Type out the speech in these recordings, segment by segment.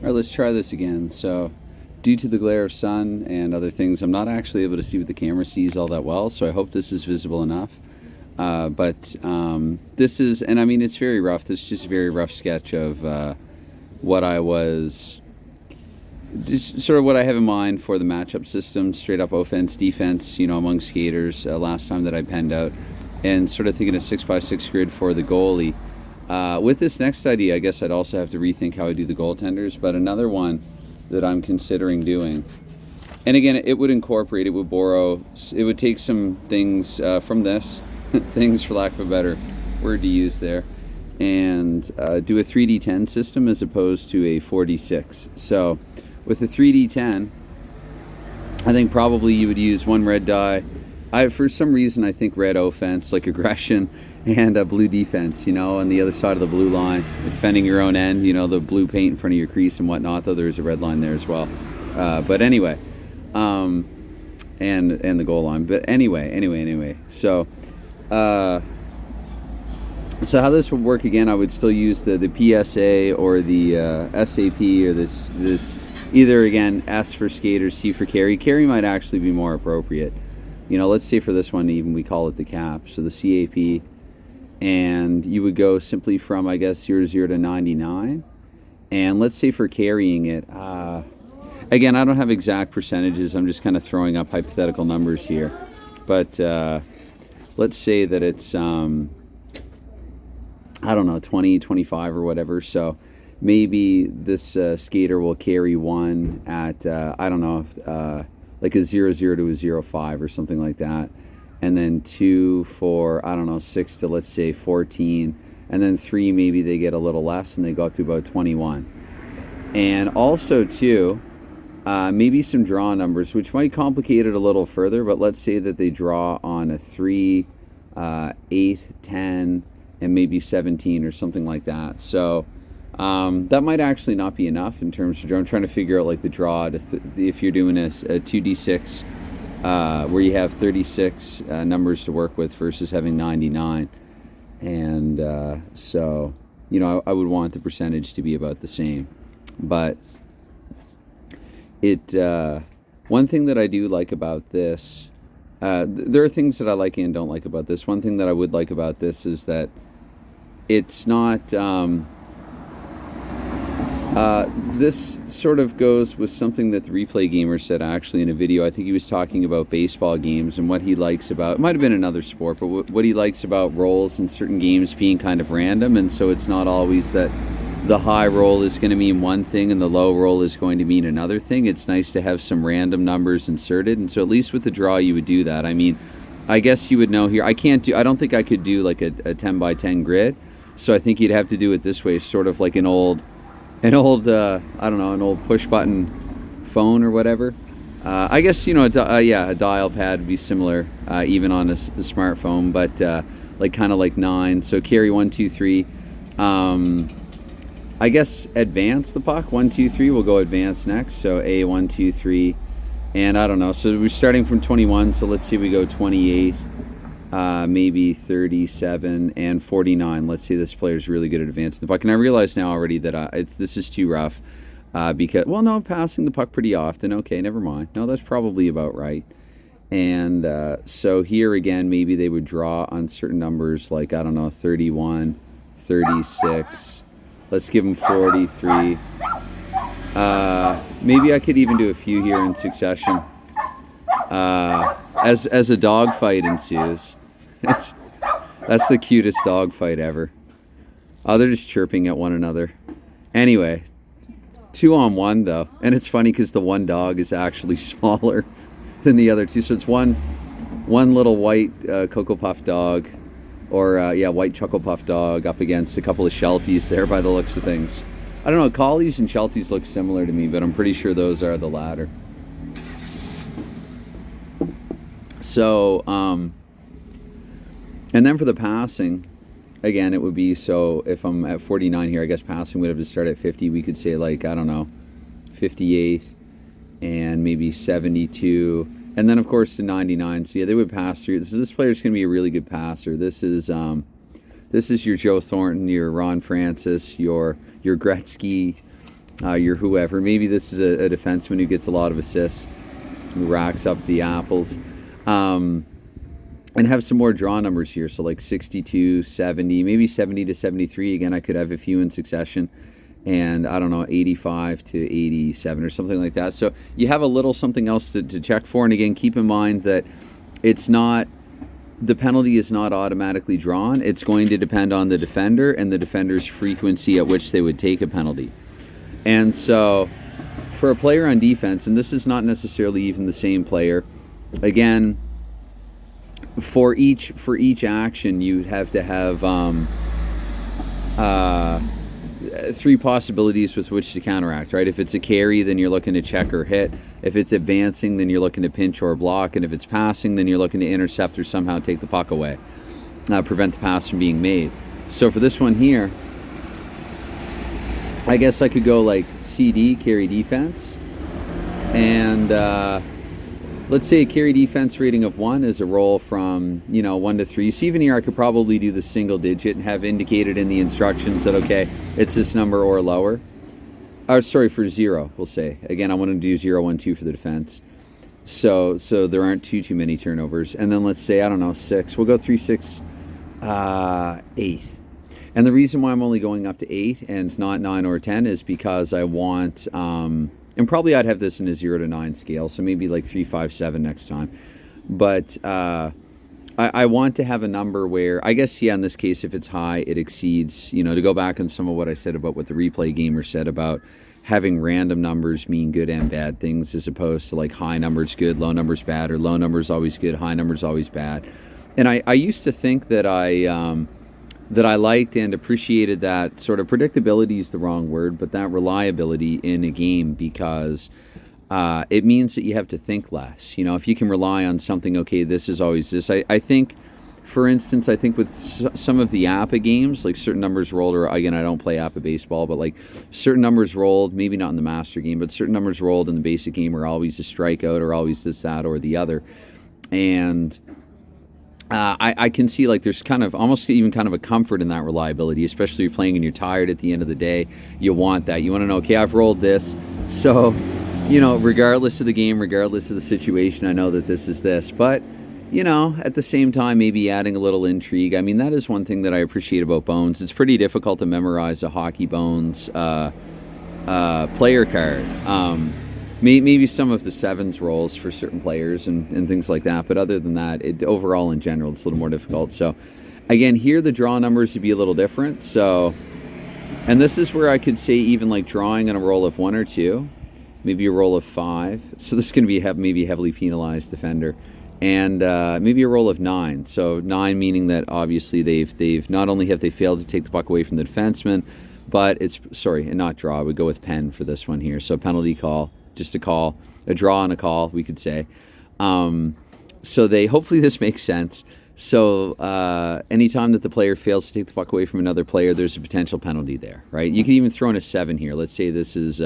All right, let's try this again. So, due to the glare of sun and other things, I'm not actually able to see what the camera sees all that well, so I hope this is visible enough. But this is, and I mean, it's very rough. This is just a very rough sketch of what I was, just sort of what I have in mind for the matchup system, straight up offense, defense, among skaters last time that I penned out, and sort of thinking a 6x6 grid for the goalie. With this next idea, I guess I'd also have to rethink how I do the goaltenders, but another one that I'm considering doing, and again, it would borrow, it would take some things from this, things for lack of a better word to use there, and do a 3D10 system as opposed to a 4D6. So with the 3D10, I think probably you would use one red die. For some reason, I think red offense, like aggression, and blue defense, on the other side of the blue line, defending your own end, the blue paint in front of your crease and whatnot, though there's a red line there as well. But anyway, and the goal line. But anyway. So how this would work again, I would still use the PSA or the SAP or this either, again, S for skate or C for carry. Carry might actually be more appropriate. Let's say for this one, even we call it the cap. So the CAP, and you would go simply from, I guess, 0 to 99. And let's say for carrying it, again, I don't have exact percentages. I'm just kind of throwing up hypothetical numbers here. But let's say that it's, I don't know, 20, 25 or whatever. So maybe this skater will carry one at, I don't know, like a 0-0 to a 0-5 or something like that. And then 2 for, I don't know, 6 to, let's say, 14. And then 3, maybe they get a little less and they go up to about 21. And also, too, maybe some draw numbers, which might complicate it a little further, but let's say that they draw on a 3, 8, 10, and maybe 17 or something like that. So that might actually not be enough in terms of draw. I'm trying to figure out like the draw if you're doing a 2d6 where you have 36 numbers to work with versus having 99. And so, I would want the percentage to be about the same. But one thing that I do like about this, there are things that I like and don't like about this. One thing that I would like about this is that it's not, this sort of goes with something that the Replay Gamer said actually in a video. I think he was talking about baseball games and what he likes about, it might have been another sport, but what he likes about rolls in certain games being kind of random. And so it's not always that the high roll is going to mean one thing and the low roll is going to mean another thing. It's nice to have some random numbers inserted. And so at least with the draw, you would do that. I mean, I guess you would know here, I don't think I could do like a 10 by 10 grid. So I think you'd have to do it this way, sort of like an old I don't know, an old push button phone or whatever. I guess, a dial pad would be similar, even on a smartphone, but like kind of like 9. So carry 1, 2, 3. I guess advance the puck. 1, 2, 3. We'll go advance next. So A, 1, 2, 3. And I don't know. So we're starting from 21. So let's see, we go 28. Maybe 37 and 49. Let's see, this player's really good at advancing the puck. And I realize now already that this is too rough because, well, no, I'm passing the puck pretty often. Okay, never mind. No, that's probably about right. And so here again, maybe they would draw on certain numbers like, I don't know, 31, 36. Let's give them 43. Maybe I could even do a few here in succession. As a dog fight ensues. That's the cutest dog fight ever. Oh, they're just chirping at one another. Anyway, 2-on-1 though, and it's funny because the one dog is actually smaller than the other two. So it's one little white Cocoa Puff dog, or white Chuckle Puff dog up against a couple of Shelties there by the looks of things. I don't know, Collies and Shelties look similar to me, but I'm pretty sure those are the latter. So, and then for the passing, again, it would be, so if I'm at 49 here, I guess passing would have to start at 50. We could say like, I don't know, 58 and maybe 72. And then, of course, to 99. So, yeah, they would pass through. So this player's going to be a really good passer. This is your Joe Thornton, your Ron Francis, your Gretzky, your whoever. Maybe this is a defenseman who gets a lot of assists, who racks up the apples. And have some more draw numbers here, so like 62, 70, maybe 70 to 73. Again, I could have a few in succession, and I don't know, 85 to 87 or something like that. So you have a little something else to check for. And again, keep in mind that it's not, the penalty is not automatically drawn. It's going to depend on the defender and the defender's frequency at which they would take a penalty. And so for a player on defense, and this is not necessarily even the same player, again, for each action, you have to have three possibilities with which to counteract, right? If it's a carry, then you're looking to check or hit. If it's advancing, then you're looking to pinch or block. And if it's passing, then you're looking to intercept or somehow take the puck away, prevent the pass from being made. So for this one here, I guess I could go like CD, carry defense, and let's say a carry defense rating of 1 is a roll from, 1 to 3. So even here, I could probably do the single digit and have indicated in the instructions that, okay, it's this number or lower. Or sorry, for 0, we'll say. Again, I want to do 0, 1, 2 for the defense. So there aren't too many turnovers. And then let's say, I don't know, 6. We'll go 3, 6, 8. And the reason why I'm only going up to 8 and not 9 or 10 is because I want... and probably I'd have this in a 0 to 9 scale, so maybe like 3, 5, 7 next time. But I want to have a number where, I guess, yeah, in this case, if it's high, it exceeds, to go back on some of what I said about what the replay gamer said about having random numbers mean good and bad things, as opposed to like high numbers good, low numbers bad, or low numbers always good, high numbers always bad. And I used to think that I liked and appreciated that sort of predictability is the wrong word, but that reliability in a game, because it means that you have to think less. If you can rely on something, okay, this is always this. I think, for instance, with some of the APA games, like certain numbers rolled, or again, I don't play APA baseball, but like certain numbers rolled, maybe not in the master game, but certain numbers rolled in the basic game are always a strikeout or always this, that, or the other. And I can see like there's kind of almost even kind of a comfort in that reliability, especially if you're playing and you're tired at the end of the day. You want that. You want to know, okay, I've rolled this. So, regardless of the game, regardless of the situation, I know that this is this. But, at the same time, maybe adding a little intrigue. I mean, that is one thing that I appreciate about Bones. It's pretty difficult to memorize a Hockey Bones player card. Maybe some of the sevens rolls for certain players and things like that. But other than that, overall in general, it's a little more difficult. So, again, here the draw numbers would be a little different. So, and this is where I could say even like drawing on a roll of 1 or 2, maybe a roll of 5. So this is going to be maybe a heavily penalized defender. And maybe a roll of 9. So 9 meaning that obviously they've not only have they failed to take the puck away from the defenseman, but and not draw. I would go with pen for this one here. So penalty call. Just a call, a draw and a call, we could say. So hopefully this makes sense. So anytime that the player fails to take the puck away from another player, there's a potential penalty there, right? You can even throw in a 7 here. Let's say this is,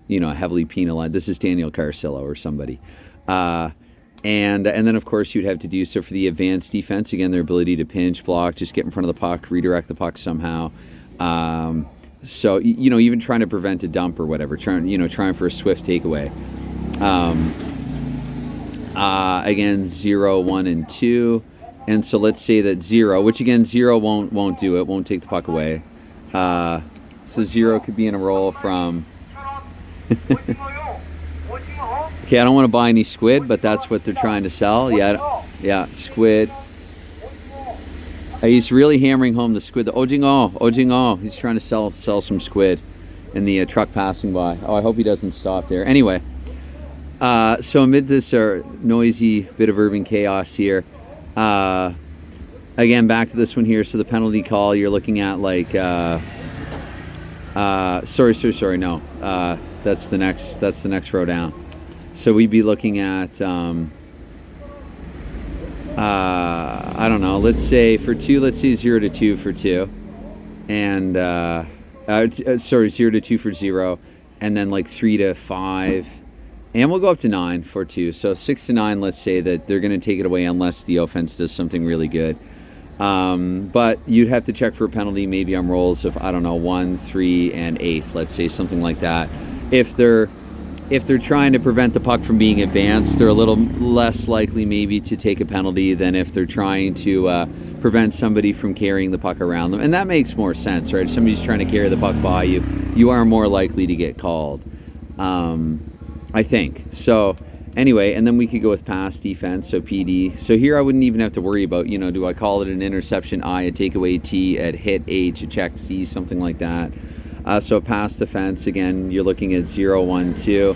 heavily penalized. This is Daniel Carcillo or somebody. And then, of course, you'd have to do so for the advanced defense. Again, their ability to pinch, block, just get in front of the puck, redirect the puck somehow. So, even trying to prevent a dump or whatever, trying for a swift takeaway. Again, 0, 1, and 2. And so let's say that 0, which again, 0 won't do it, won't take the puck away. So 0 could be in a roll from... Okay, I don't want to buy any squid, but that's what they're trying to sell. Yeah, squid. He's really hammering home the squid. The Ojingo. He's trying to sell some squid in the truck passing by. Oh, I hope he doesn't stop there. Anyway, so amid this noisy bit of urban chaos here, again, back to this one here. So the penalty call, you're looking at like, sorry, no. That's the next row down. So we'd be looking at... I don't know, let's say for 2, let's say 0 to 2 for 2, and 0 to 2 for 0, and then like 3 to 5, and we'll go up to 9 for 2. So 6 to 9, let's say that they're going to take it away unless the offense does something really good. But you'd have to check for a penalty maybe on rolls of, I don't know, 1, 3, and 8, let's say, something like that. If they're trying to prevent the puck from being advanced, they're a little less likely maybe to take a penalty than if they're trying to prevent somebody from carrying the puck around them. And that makes more sense, right? If somebody's trying to carry the puck by you, you are more likely to get called, I think. So anyway, and then we could go with pass defense, so PD. So here I wouldn't even have to worry about, do I call it an interception I, a takeaway T, a hit H, a check C, something like that. So pass defense, again, you're looking at 0, 1, 2.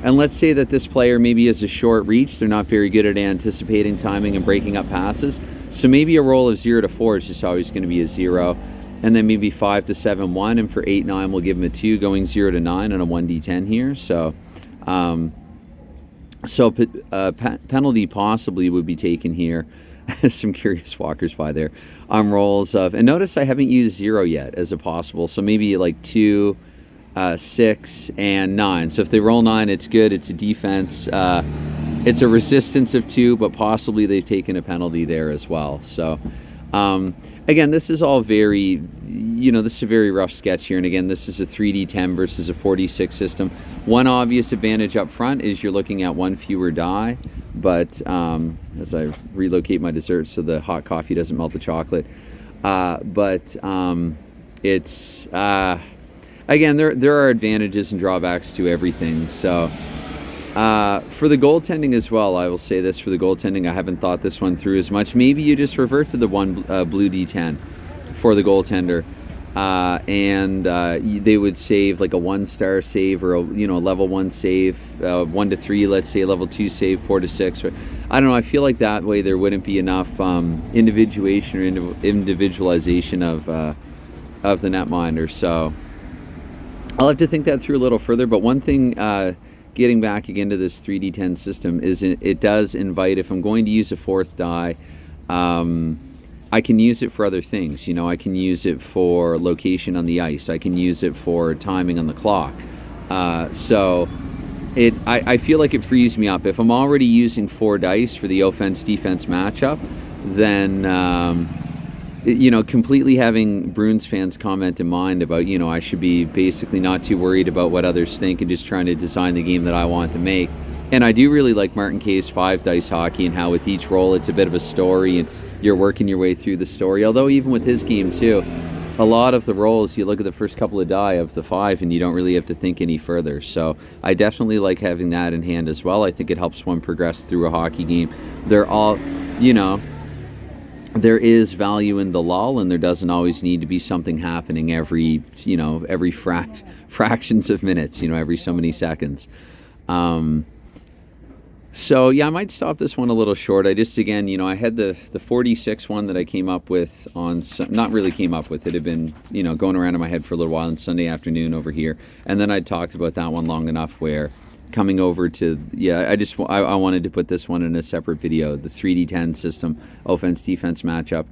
And let's say that this player maybe has a short reach. They're not very good at anticipating timing and breaking up passes. So maybe a roll of 0 to 4 is just always going to be a 0. And then maybe 5 to 7, 1. And for 8, 9, we'll give him a 2, going 0 to 9 on a 1d10 here. So, penalty possibly would be taken here. Some curious walkers by there on rolls of, and notice I haven't used 0 yet as a possible, so maybe like 2, 6, and 9. So if they roll 9, it's good. It's a defense. It's a resistance of 2, but possibly they've taken a penalty there as well. So again, this is all very, this is a very rough sketch here. And again, this is a 3D10 versus a 46 system. One obvious advantage up front is you're looking at 1 fewer die. But as I relocate my dessert so the hot coffee doesn't melt the chocolate. It's, again, there are advantages and drawbacks to everything. So for the goaltending as well, I will say this for the goaltending, I haven't thought this one through as much. Maybe you just revert to the one blue D10 for the goaltender. And they would save like a 1-star save or a level 1 save, 1 to 3, let's say, level 2 save, 4 to 6. Or, I don't know. I feel like that way there wouldn't be enough individuation or individualization of the netminder. So I'll have to think that through a little further. But one thing, getting back again to this 3D10 system, is it does invite, if I'm going to use a 4th die, I can use it for other things. I can use it for location on the ice. I can use it for timing on the clock. So I feel like it frees me up. If I'm already using 4 dice for the offense-defense matchup, then, completely having Bruins fans' comment in mind about, I should be basically not too worried about what others think and just trying to design the game that I want to make. And I do really like Martin Kay's 5-dice hockey and how with each roll it's a bit of a story and you're working your way through the story. Although even with his game too, a lot of the rolls, you look at the first couple of die of the 5 and you don't really have to think any further. So I definitely like having that in hand as well. I think it helps one progress through a hockey game. They're all, there is value in the lull, and there doesn't always need to be something happening every fractions of minutes, every so many seconds. So yeah, I might stop this one a little short. I just, again, I had the 46 one that I came up with not really came up with, it had been, going around in my head for a little while on Sunday afternoon over here. And then I talked about that one long enough where coming over to, I wanted to put this one in a separate video, the 3D10 system, offense-defense matchup,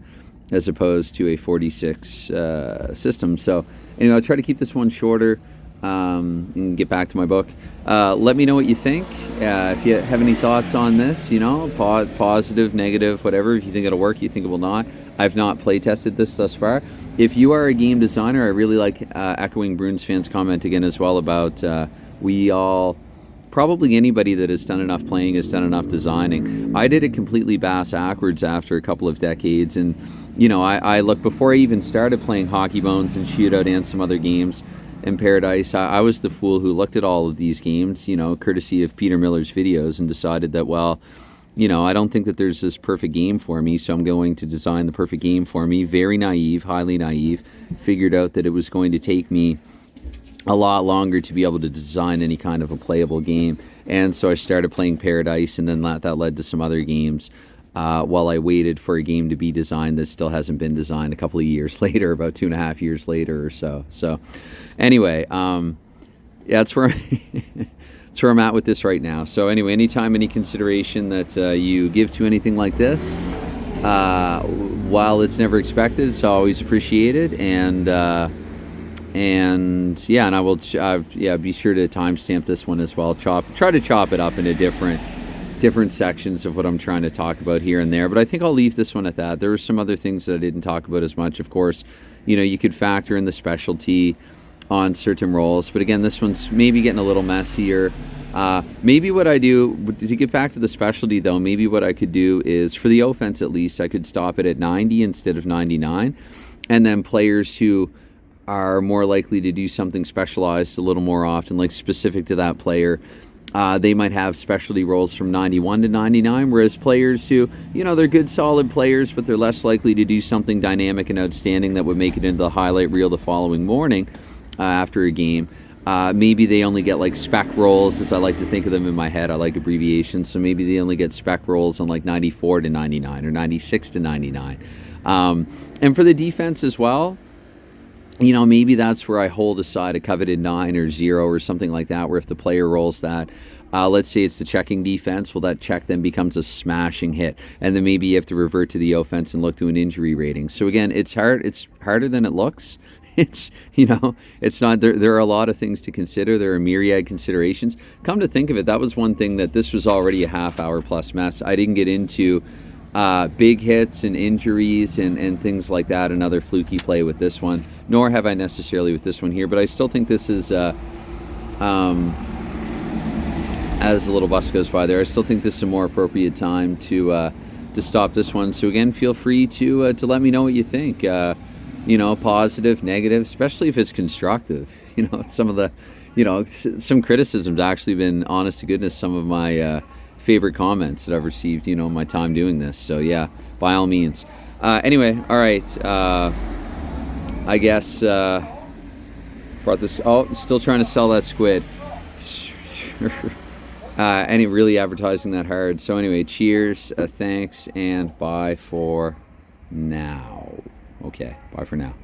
as opposed to a 46 system. So anyway, I'll try to keep this one shorter. And get back to my book. Let me know what you think. If you have any thoughts on this, positive, negative, whatever. If you think it'll work, you think it will not. I've not play tested this thus far. If you are a game designer, I really like echoing Bruins fans' comment again as well about probably anybody that has done enough playing has done enough designing. I did it completely backwards after a couple of decades, and I look, before I even started playing Hockey Bones and Shootout and some other games in Paradise, I was the fool who looked at all of these games, courtesy of Peter Miller's videos, and decided that, I don't think that there's this perfect game for me, so I'm going to design the perfect game for me. Very naive, highly naive. Figured out that it was going to take me a lot longer to be able to design any kind of a playable game. And so I started playing Paradise, and then that led to some other games. While I waited for a game to be designed that still hasn't been designed a couple of years later, about 2.5 years later or so. So anyway, that's where that's where I'm at with this right now. So anyway, anytime, any consideration that you give to anything like this, while it's never expected, it's always appreciated. And I will be sure to timestamp this one as well. Try to chop it up into different different sections of what I'm trying to talk about here and there. But I think I'll leave this one at that. There were some other things that I didn't talk about as much. Of course, you could factor in the specialty on certain roles. But again, this one's maybe getting a little messier. Maybe what I do, to get back to the specialty though, maybe what I could do is, for the offense at least, I could stop it at 90 instead of 99. And then players who are more likely to do something specialized a little more often, like specific to that player, they might have specialty roles from 91 to 99, whereas players who, they're good, solid players, but they're less likely to do something dynamic and outstanding that would make it into the highlight reel the following morning after a game. Maybe they only get like spec roles, as I like to think of them in my head. I like abbreviations, so maybe they only get spec roles on like 94 to 99 or 96 to 99. And for the defense as well, maybe that's where I hold aside a coveted 9 or 0 or something like that, where if the player rolls that, let's say it's the checking defense, well, that check then becomes a smashing hit. And then maybe you have to revert to the offense and look to an injury rating. So again, it's harder than it looks. It's not, there are a lot of things to consider. There are myriad considerations. Come to think of it, that was one thing that this was already a half-hour plus mess. I didn't get into big hits and injuries and things like that, another fluky play with this one, nor have I necessarily with this one here, but I still think this is, as the little bus goes by there, I still think this is a more appropriate time to stop this one. So again, feel free to let me know what you think. Positive, negative, especially if it's constructive. Some of the, some criticism's actually been, honest to goodness, some of my favorite comments that I've received, in my time doing this. So yeah, by all means. Anyway, all right. I guess brought this. Oh, still trying to sell that squid. Any really advertising that hard. So anyway, cheers, thanks, and bye for now. Okay, bye for now.